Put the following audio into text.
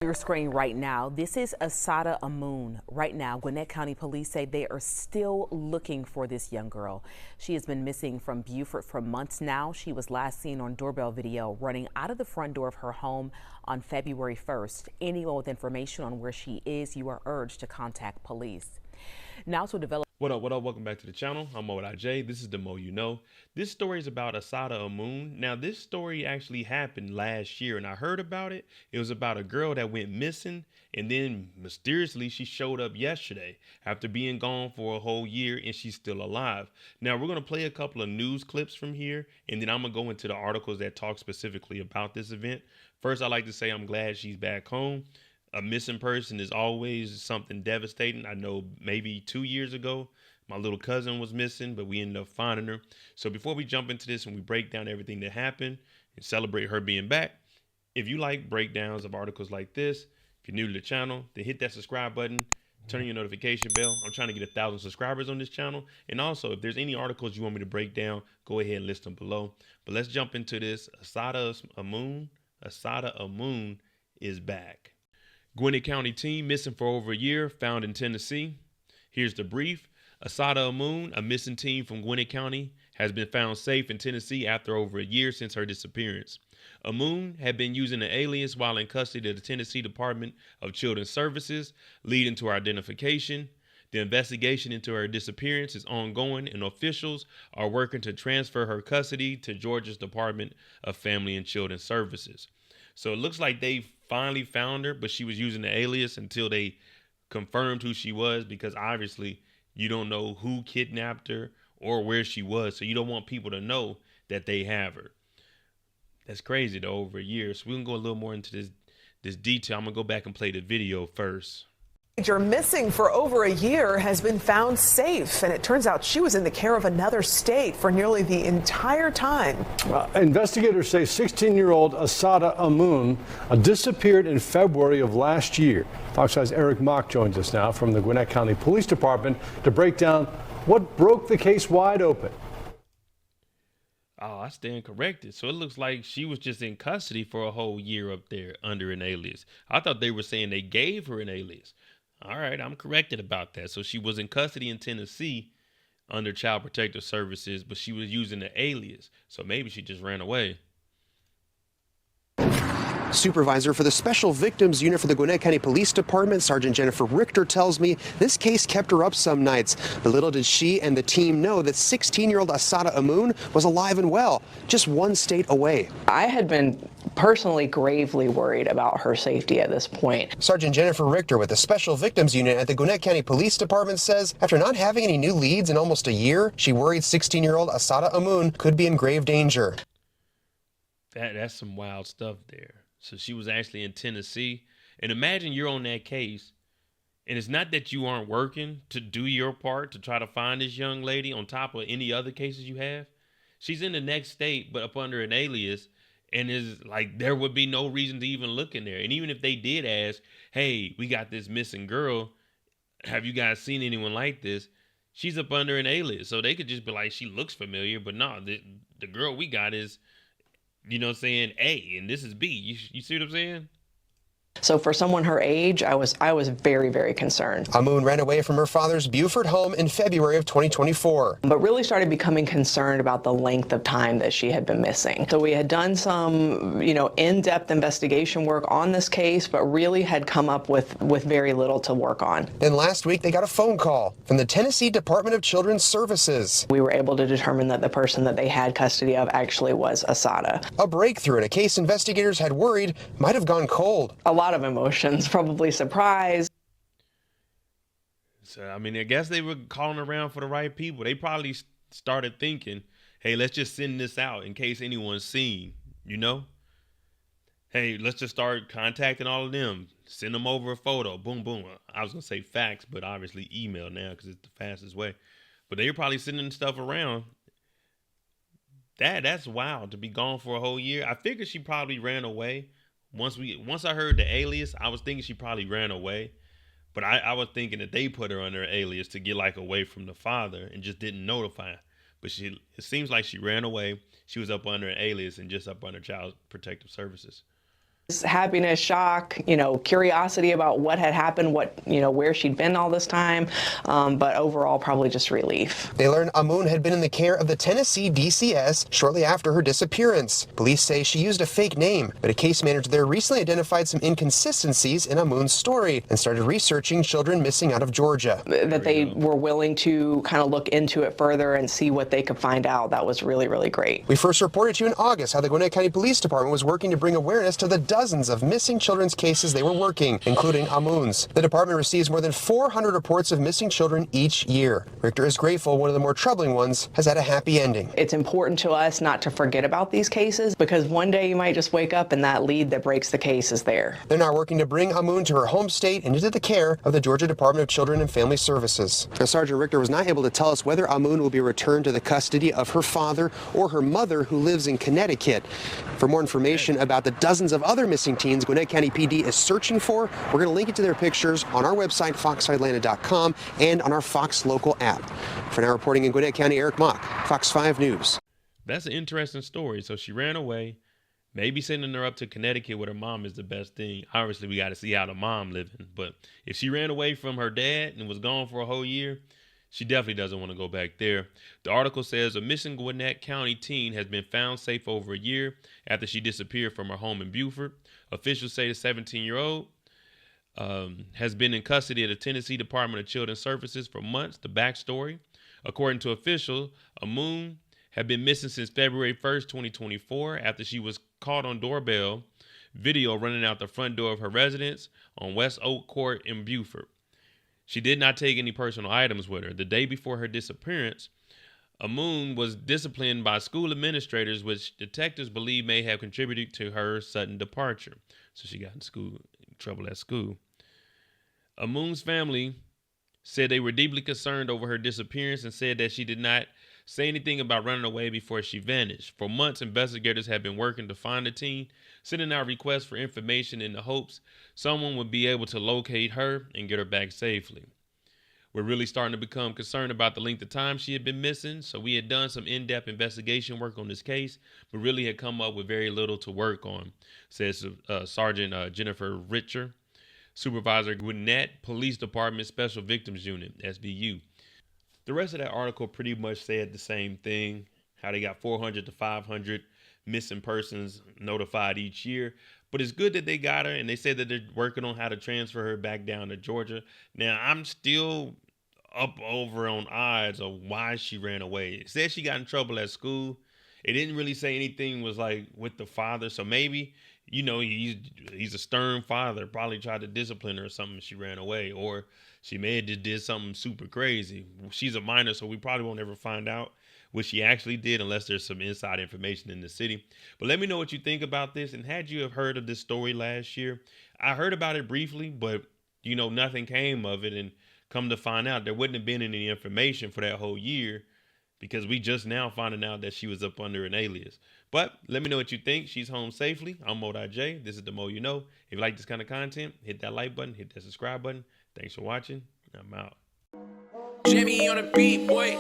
Your screen right now. This is Asata Amun. Right now, Gwinnett County police say they are still looking for this young girl. She has been missing from Beaufort for months now. She was last seen on doorbell video running out of the front door of her home on February 1st. Anyone with information on where she is, you are urged to contact police. Now to develop. What up, welcome back to the channel. I'm Mo J. This is the Mo You Know. This story is about Asata Amun. Now this story actually happened last year and I heard about it. It was about a girl that went missing and then mysteriously she showed up yesterday after being gone for a whole year and she's still alive. Now we're going to play a couple of news clips from here and then I'm going to go into the articles that talk specifically about this event. First, I'd like to say I'm glad she's back home. A missing person is always something devastating. I know maybe 2 years ago, my little cousin was missing, but we ended up finding her. So before we jump into this and we break down everything that happened and celebrate her being back, if you like breakdowns of articles like this, if you're new to the channel, then hit that subscribe button, turn on your notification bell. I'm trying to get 1,000 subscribers on this channel. And also, if there's any articles you want me to break down, go ahead and list them below. But let's jump into this. Asata Amun is back. Gwinnett County teen missing for over a year, found in Tennessee. Here's the brief. Asata Amun, a missing teen from Gwinnett County, has been found safe in Tennessee after over a year since her disappearance. Amun had been using an alias while in custody of the Tennessee Department of Children's Services, leading to her identification. The investigation into her disappearance is ongoing and officials are working to transfer her custody to Georgia's Department of Family and Children's Services. So it looks like they finally found her, but she was using the alias until they confirmed who she was, because obviously you don't know who kidnapped her or where she was. So you don't want people to know that they have her. That's crazy though, over a year. So we can go a little more into this detail. I'm gonna go back and play the video first. Missing for over a year has been found safe, and it turns out she was in the care of another state for nearly the entire time. Investigators say 16-year-old Asata Amun disappeared in February of last year. Fox 5's Eric Mock joins us now from the Gwinnett County Police Department to break down what broke the case wide open. Oh, I stand corrected. So it looks like she was just in custody for a whole year up there under an alias. I thought they were saying they gave her an alias. All right, I'm corrected about that. So she was in custody in Tennessee under Child Protective Services, but she was using the alias. So maybe she just ran away. Supervisor for the Special Victims Unit for the Gwinnett County Police Department, Sergeant Jennifer Richter, tells me this case kept her up some nights. But little did she and the team know that 16-year-old Asata Amun was alive and well, just one state away. I had been personally gravely worried about her safety at this point. Sergeant Jennifer Richter with the Special Victims Unit at the Gwinnett County Police Department says after not having any new leads in almost a year, she worried 16-year-old Asata Amun could be in grave danger. That's some wild stuff there. So she was actually in Tennessee. And imagine you're on that case. And it's not that you aren't working to do your part to try to find this young lady on top of any other cases you have. She's in the next state, but up under an alias. And it's like there would be no reason to even look in there. And even if they did ask, hey, we got this missing girl. Have you guys seen anyone like this? She's up under an alias. So they could just be like, she looks familiar. But no, the girl we got is, you know what I'm saying, A, and this is B. You see what I'm saying? So for someone her age, I was very, very concerned. Amun ran away from her father's Beaufort home in February of 2024. But really started becoming concerned about the length of time that she had been missing. So we had done some, in-depth investigation work on this case, but really had come up with very little to work on. Then last week, they got a phone call from the Tennessee Department of Children's Services. We were able to determine that the person that they had custody of actually was Asata. A breakthrough in a case investigators had worried might have gone cold. A lot of emotions, probably surprise. So, I mean, I guess they were calling around for the right people. They probably started thinking, hey, let's just send this out in case anyone's seen, Hey, let's just start contacting all of them. Send them over a photo. Boom, boom. I was going to say fax, but obviously email now because it's the fastest way. But they were probably sending stuff around. That's wild to be gone for a whole year. I figured she probably ran away. Once I heard the alias, I was thinking she probably ran away, but I was thinking that they put her under an alias to get away from the father and just didn't notify her. But it seems like she ran away. She was up under an alias and just up under Child Protective Services. Happiness, shock, curiosity about what had happened, where she'd been all this time, but overall probably just relief. They learned Amun had been in the care of the Tennessee DCS shortly after her disappearance. Police say she used a fake name, but a case manager there recently identified some inconsistencies in Amun's story and started researching children missing out of Georgia. That they were willing to kind of look into it further and see what they could find out. That was really, really great. We first reported to you in August how the Gwinnett County Police Department was working to bring awareness to the dozens of missing children's cases they were working, including Amun's. The department receives more than 400 reports of missing children each year. Richter is grateful one of the more troubling ones has had a happy ending. It's important to us not to forget about these cases because one day you might just wake up and that lead that breaks the case is there. They're now working to bring Amun to her home state and into the care of the Georgia Department of Children and Family Services. Now, Sergeant Richter was not able to tell us whether Amun will be returned to the custody of her father or her mother, who lives in Connecticut. For more information about the dozens of other missing teens Gwinnett County PD is searching for, we're going to link it to their pictures on our website, fox5atlanta.com, and on our Fox Local app. For now, reporting in Gwinnett County, Eric Mock, Fox 5 News. That's an interesting story. So she ran away. Maybe sending her up to Connecticut with her mom is the best thing. Obviously, we got to see how the mom living. But if she ran away from her dad and was gone for a whole year, she definitely doesn't want to go back there. The article says a missing Gwinnett County teen has been found safe over a year after she disappeared from her home in Beaufort. Officials say the 17-year-old has been in custody of the Tennessee Department of Children's Services for months. The backstory, according to officials, Amun had been missing since February 1st, 2024, after she was caught on doorbell video running out the front door of her residence on West Oak Court in Beaufort. She did not take any personal items with her. The day before her disappearance, Amun was disciplined by school administrators, which detectives believe may have contributed to her sudden departure. So she got in trouble at school. Amun's family said they were deeply concerned over her disappearance and said that she did not say anything about running away before she vanished. For months, investigators have been working to find the teen, sending out requests for information in the hopes someone would be able to locate her and get her back safely. We're really starting to become concerned about the length of time she had been missing, so we had done some in-depth investigation work on this case, but really had come up with very little to work on, says Sergeant Jennifer Richter, Supervisor, Gwinnett Police Department Special Victims Unit, SVU. The rest of that article pretty much said the same thing, how they got 400 to 500 missing persons notified each year. But it's good that they got her, and they said that they're working on how to transfer her back down to Georgia. Now, I'm still up over on odds of why she ran away. It said she got in trouble at school. It didn't really say anything was like with the father. So maybe, he's a stern father, probably tried to discipline her or something. She ran away, or she may have just did something super crazy. She's a minor, so we probably won't ever find out what she actually did unless there's some inside information in the city. But let me know what you think about this. And had you have heard of this story last year? I heard about it briefly, but nothing came of it. And come to find out, there wouldn't have been any information for that whole year because we just now finding out that she was up under an alias. But let me know what you think. She's home safely. I'm Mo.J. This is the Mo You Know. If you like this kind of content, hit that like button, hit that subscribe button. Thanks for watching. I'm out. Jimmy on the beat, boy.